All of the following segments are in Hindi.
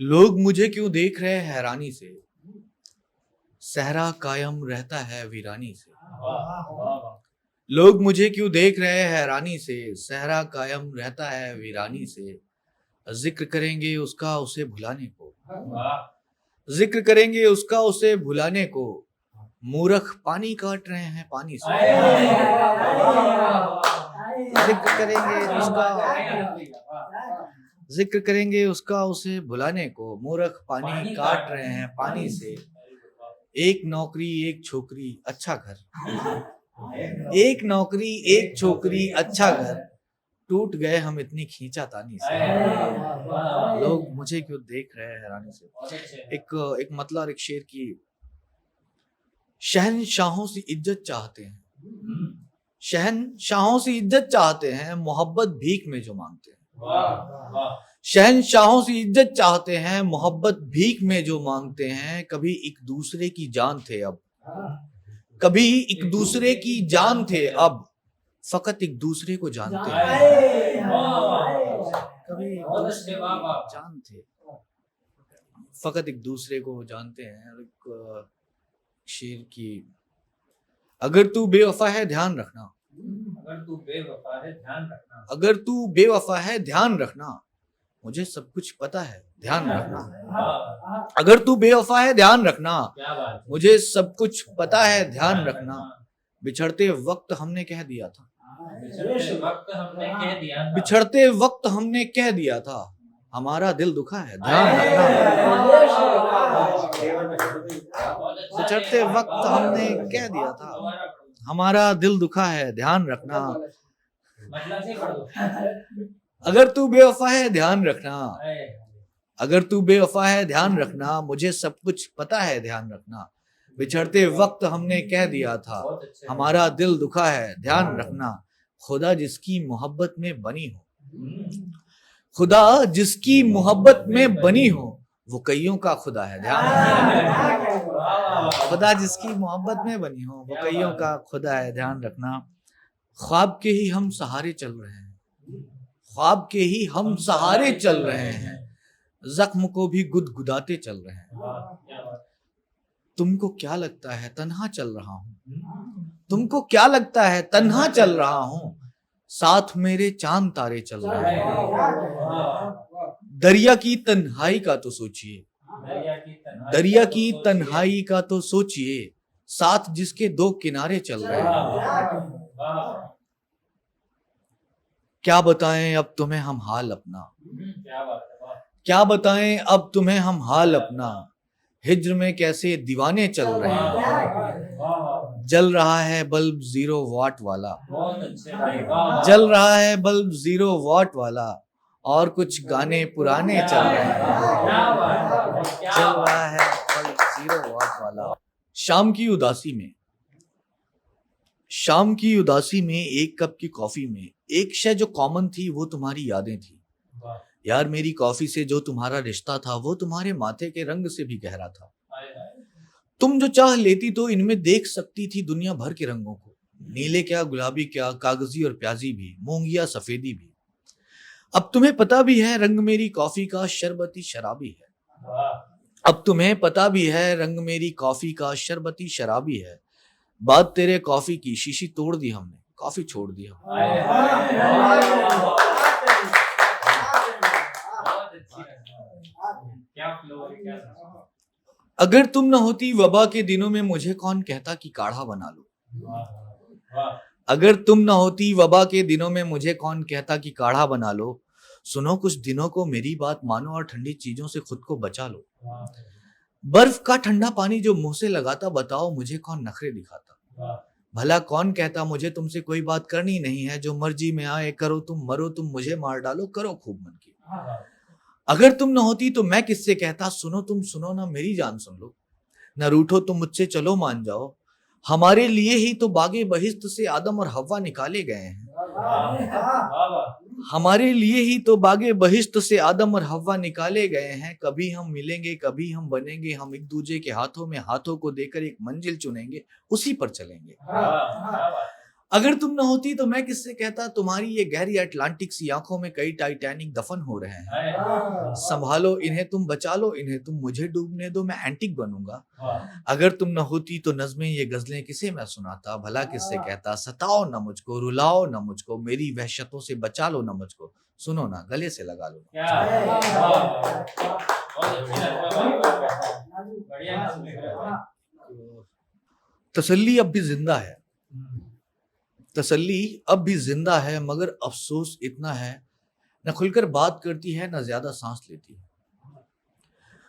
लोग मुझे क्यों देख रहे हैं हैरानी से, सहरा कायम रहता है वीरानी से। लोग मुझे क्यों देख रहे हैं हैरानी से, सहरा कायम रहता है वीरानी से। जिक्र करेंगे उसका उसे भुलाने को, जिक्र करेंगे उसका उसे भुलाने को। मूर्ख पानी काट रहे हैं पानी से। जिक्र करेंगे उसका, जिक्र करेंगे उसका उसे भुलाने को। मूर्ख पानी काट रहे हैं पानी से। एक नौकरी एक छोकरी अच्छा घर, एक नौकरी एक छोकरी अच्छा घर। टूट गए हम इतनी खींचातानी से। लोग मुझे क्यों देख रहे हैं हैरानी से। एक मतलब और एक शेर की, शहनशाहों से इज्जत चाहते हैं, शहनशाहों से इज्जत चाहते हैं, मोहब्बत भीख में जो मांगते हैं। शहनशाहों से इज्जत चाहते हैं, मोहब्बत भीख में जो मांगते हैं। कभी एक दूसरे की जान थे अब, कभी एक दूसरे की जान थे अब, फकत एक दूसरे को जानते हैं। कभी एक दूसरे की जान थे, फकत एक दूसरे को जानते हैं। एक शेर की, अगर तू बेवफा है ध्यान रखना, अगर तू बेवफा है ध्यान रखना, अगर तू बेवफा है ध्यान रखना। मुझे सब कुछ पता है ध्यान रखना। अगर तू बेवफा है ध्यान रखना, मुझे सब कुछ पता है ध्यान रखना। बिछड़ते वक्त हमने कह दिया था, बिछड़ते वक्त हमने कह दिया था, बिछड़ते वक्त हमने कह दिया था। हमारा दिल दुखा है ध्यान रखना। बिछड़ते वक्त हमने कह दिया था, हमारा दिल दुखा है ध्यान रखना। अगर तू बेवफा है ध्यान रखना, अगर तू बेवफा है ध्यान रखना। मुझे सब कुछ पता है ध्यान रखना। बिछड़ते वक्त हमने कह दिया था, हमारा दिल दुखा है ध्यान रखना। खुदा जिसकी मोहब्बत में बनी हो, खुदा जिसकी मोहब्बत में बनी हो, वो कईयों का खुदा है ध्यान रखना। खुदा जिसकी मोहब्बत में बनी हो, वो कईयों का खुदा है ध्यान रखना। ख्वाब के ही हम सहारे चल रहे हैं, ख्वाब के ही हम सहारे चल रहे हैं। जख्म को भी गुदगुदाते चल रहे हैं। तुमको क्या लगता है तन्हा चल रहा हूँ, तुमको क्या लगता है तन्हा चल रहा हूँ। साथ मेरे चांद तारे चल रहे हैं। दरिया की तन्हाई का तो सोचिए, दरिया की तन्हाई का तो सोचिए। साथ जिसके दो किनारे चल रहे हैं। क्या बताएं अब तुम्हें हम हाल अपना, क्या बताएं अब तुम्हें हम हाल अपना। हिज्र में कैसे दीवाने चल रहे हैं। जल रहा है बल्ब 0 वाट वाला, जल रहा है बल्ब 0 वाट वाला। और कुछ गाने पुराने चल रहे हैं। चल रहा है बल्ब 0 वाट वाला। शाम की उदासी में, शाम की उदासी में एक कप की कॉफी में एक शय जो कॉमन थी वो तुम्हारी यादें थी। यार मेरी कॉफी से जो तुम्हारा रिश्ता था वो तुम्हारे माथे के रंग से भी गहरा था। तुम जो चाह लेती तो इनमें देख सकती थी दुनिया भर के रंगों को। नीले क्या गुलाबी क्या कागजी और प्याजी भी, मूंगिया सफेदी भी। अब तुम्हें पता भी है रंग मेरी कॉफी का शरबती शराबी है। अब तुम्हें पता भी है रंग मेरी कॉफी का शरबती शराबी है। बात तेरे कॉफी की शीशी तोड़ दी हमने, कॉफी छोड़ दिया। अगर तुम न होती वबा के दिनों में मुझे कौन कहता कि काढ़ा बना लो। अगर तुम न होती वबा के दिनों में मुझे कौन कहता कि काढ़ा बना लो। सुनो कुछ दिनों को मेरी बात मानो और ठंडी चीजों से खुद को बचा लो। बर्फ का ठंडा पानी जो मुंह से लगाता, बताओ मुझे कौन नखरे दिखाता। भला कौन कहता मुझे तुमसे कोई बात करनी नहीं है। जो मर्जी में आए करो तुम, मरो तुम मुझे मार डालो, करो खूब मन की। अगर तुम न होती तो मैं किससे कहता, सुनो तुम सुनो ना मेरी जान सुन लो। न रूठो तुम मुझसे चलो मान जाओ। हमारे लिए ही तो बागे बहिश्त से आदम और हव्वा निकाले गए हैं। हमारे लिए ही तो बागे बहिश्त से आदम और हव्वा निकाले गए हैं। कभी हम मिलेंगे कभी हम बनेंगे, हम एक दूसरे के हाथों में हाथों को देकर एक मंजिल चुनेंगे, उसी पर चलेंगे। अगर तुम न होती तो मैं किससे कहता, तुम्हारी ये गहरी अटलांटिक सी आंखों में कई टाइटैनिक दफन हो रहे हैं। हाय, संभालो इन्हें तुम, बचा लो इन्हें तुम, मुझे डूबने दो, मैं एंटिक बनूंगा। वाह, अगर तुम न होती तो नज़्में ये गजलें किसे मैं सुनाता, भला किससे कहता, सताओ न मुझको, रुलाओ न मुझको, मेरी वहशतों से बचा लो न मुझको, सुनो ना गले से लगा लो। क्या वाह, वाह, बहुत अच्छी नज़्म है, बढ़िया नज़्म लिख रहे हो। तसल्ली अब भी जिंदा है, तसल्ली अब भी जिंदा है, मगर अफसोस इतना है, न खुलकर बात करती है न ज्यादा सांस लेती है।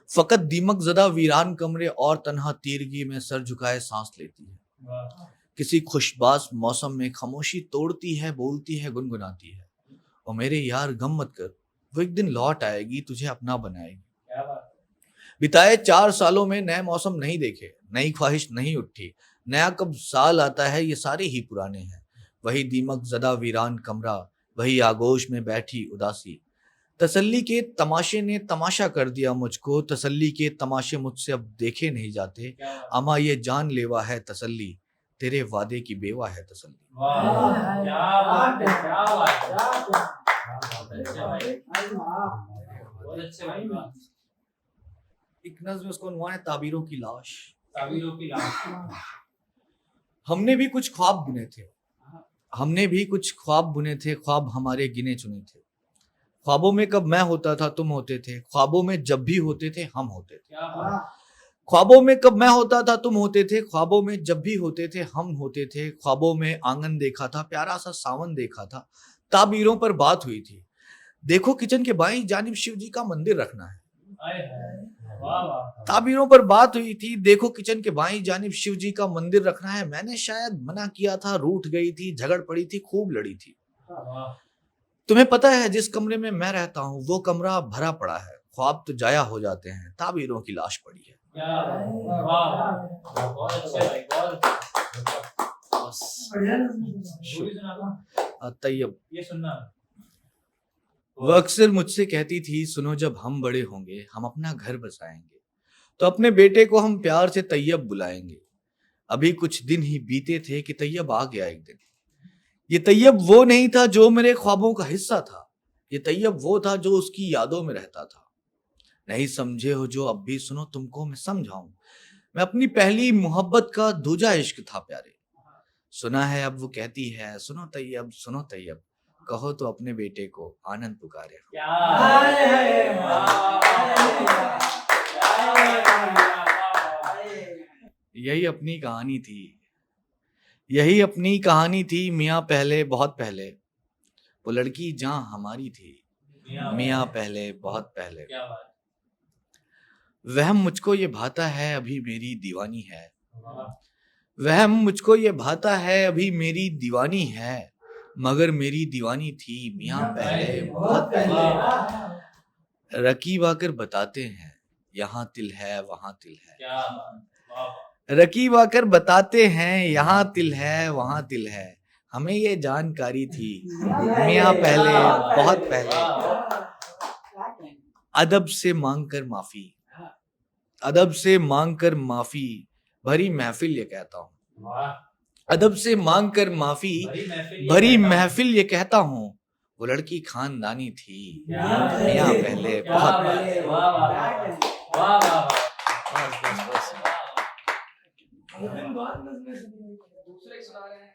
फकत दीमक जदा वीरान कमरे और तन्हा तीरगी में सर झुकाए सांस लेती है। वाह, किसी खुशबाश मौसम में खामोशी तोड़ती है, बोलती है, गुनगुनाती है, और मेरे यार गम मत कर, वो एक दिन लौट आएगी, तुझे अपना बनाएगी। क्या बात, बिताए 4 सालों में नए मौसम नहीं देखे, नई ख्वाहिश नहीं उठी, नया कब साल आता है, ये सारे ही पुराने हैं। वही दीमक जदा वीरान कमरा, वही आगोश में बैठी उदासी। तसल्ली के तमाशे ने तमाशा कर दिया मुझको, तसल्ली के तमाशे मुझसे अब देखे नहीं जाते। क्या बात, अमा ये जान लेवा है तसल्ली, तेरे वादे की बेवा है तसल्ली। वाह, क्या बात है, क्या बात है, बहुत अच्छे भाई, बहुत अच्छे भाई, वाह, एक नज़्म उसको उन्वान है ताबीरों की लाश। ताबीरों की लाश, हमने भी कुछ ख्वाब बुने थे, हमने भी कुछ ख्वाब बुने थे, ख्वाब हमारे गिने चुने थे। ख्वाबों में कब मैं होता था तुम होते थे, ख्वाबों में जब भी होते थे हम होते थे। क्या बात, ख्वाबों में कब मैं होता था तुम होते थे, ख्वाबों में जब भी होते थे हम होते थे। ख्वाबों में आंगन देखा था, प्यारा सा सावन देखा था, ताबीरों पर बात हुई थी। देखो किचन के बाईं जानिब शिव जी का मंदिर रखना है। हाय, हाय, वाह, वाह, ताबीरों पर बात हुई थी, देखो किचन के बाईं जानिब शिव जी का मंदिर रखना है। मैंने शायद मना किया था, रूठ गई थी, झगड़ पड़ी थी, खूब लड़ी थी। वाह, तुम्हें पता है जिस कमरे में मैं रहता हूँ वो कमरा भरा पड़ा है, ख्वाब तो जाया हो जाते हैं, ताबीरों की लाश पड़ी है। क्या बात, वाह, वाह, बहुत अच्छे भाई, बहुत बस पूरी सुना दो, तैयब ये सुनना, वो अक्सर मुझसे कहती थी, सुनो जब हम बड़े होंगे हम अपना घर बसाएंगे, तो अपने बेटे को हम प्यार से तैयब बुलाएंगे। अभी कुछ दिन ही बीते थे कि तैयब आ गया एक दिन। ये तैयब वो नहीं था जो मेरे ख्वाबों का हिस्सा था, ये तैयब वो था जो उसकी यादों में रहता था। नहीं समझे हो जो अब भी सुनो तुमको मैं समझाऊं, मैं अपनी पहली मोहब्बत का दूजा इश्क था प्यारे। सुना है अब वो कहती है, सुनो तैयब, कहो तो अपने बेटे को आनंद पुकारे। क्या है, वाह, यही अपनी कहानी थी, यही अपनी कहानी थी मियाँ पहले बहुत पहले, वो लड़की जहाँ हमारी थी मियाँ पहले बहुत पहले। क्या बात, वहम मुझको ये भाता है अभी मेरी दीवानी है, वाह, वहम मुझको ये भाता है अभी मेरी दीवानी है, मगर मेरी दीवानी थी मियाँ पहले बहुत पहले। रकीब आकर बताते हैं यहाँ तिल है वहाँ तिल है, क्या बात, वाह, रकीब आकर बताते हैं यहाँ तिल है वहाँ तिल है, हमें ये जानकारी थी मियाँ पहले बहुत पहले। अदब से मांग कर माफी, अदब से मांग कर माफी, भरी महफिल ये कहता हूँ, वाह, अदब से मांग कर माफी, भरी महफिल ये कहता हूँ, वो लड़की खानदानी थी मियाँ पहले बहुत पहले। वाह, वाह, वाह, वाह, बस। दूसरे सुना रहे हैं।